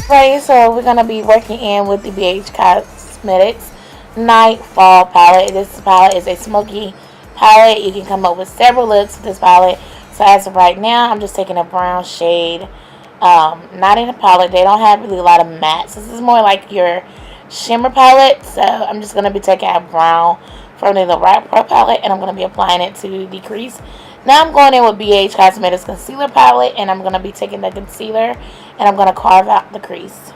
Right, so we're gonna be working in with the BH Cosmetics Night Fall palette. This palette is a smoky palette. You can come up with several looks with this palette. So as of right now, I'm just taking a brown shade. Not in a palette. They don't have really a lot of mattes. This is more like your shimmer palette. So I'm just gonna be taking a brown from the Right Pro palette, and I'm gonna be applying it to the crease. Now I'm going in with BH Cosmetics Concealer Palette, and I'm going to be taking the concealer and I'm going to carve out the crease.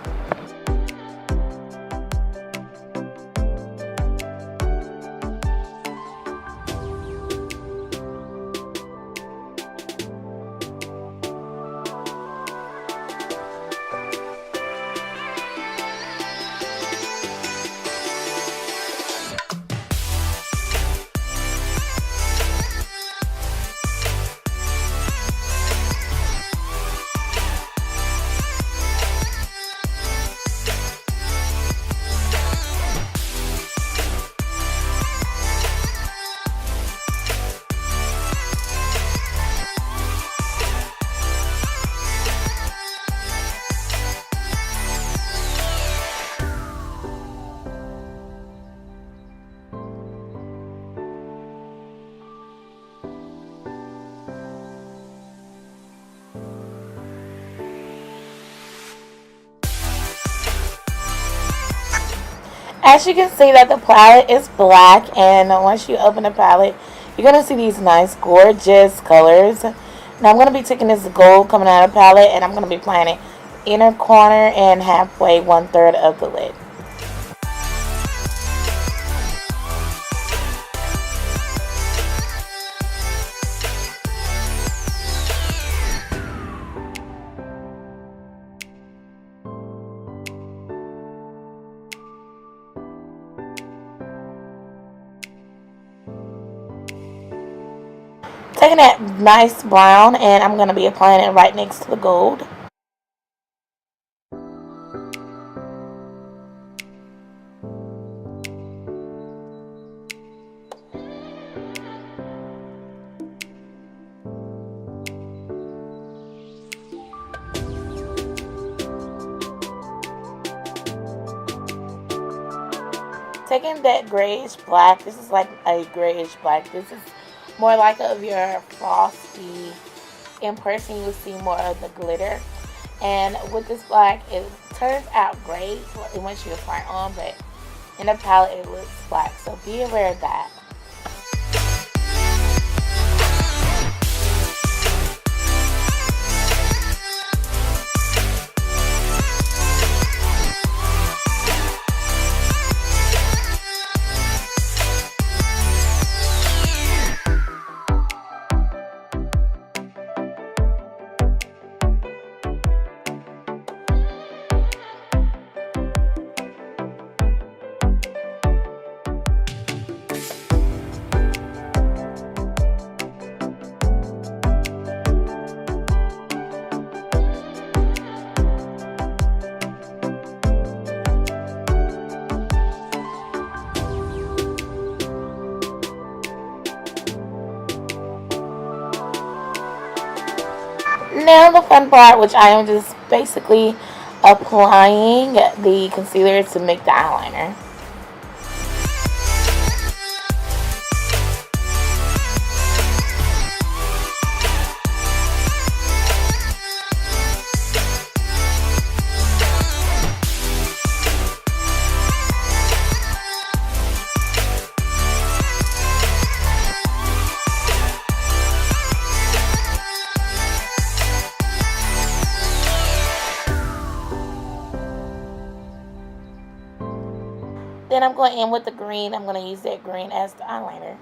As you can see that the palette is black, and once you open the palette, you're going to see these nice, gorgeous colors. Now I'm going to be taking this gold coming out of the palette, and I'm going to be applying it inner corner and halfway 1/3 of the lid. Taking that nice brown, and I'm going to be applying it right next to the gold. Taking that grayish black, this is like a grayish black. This is more like of your frosty. In person, you'll see more of the glitter. And with this black, it turns out gray once you apply it on, but in the palette, it looks black. So be aware of that. Now the fun part, which I am just basically applying the concealer to make the eyeliner. Then I'm going in with the green. I'm going to use that green as the eyeliner.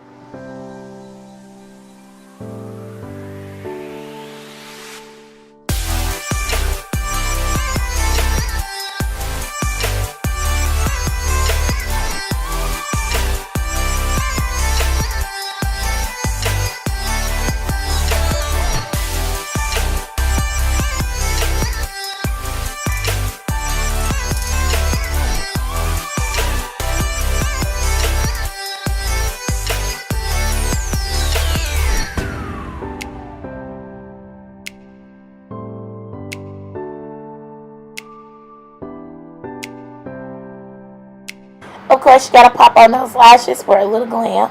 Of course, you gotta pop on those lashes for a little glam.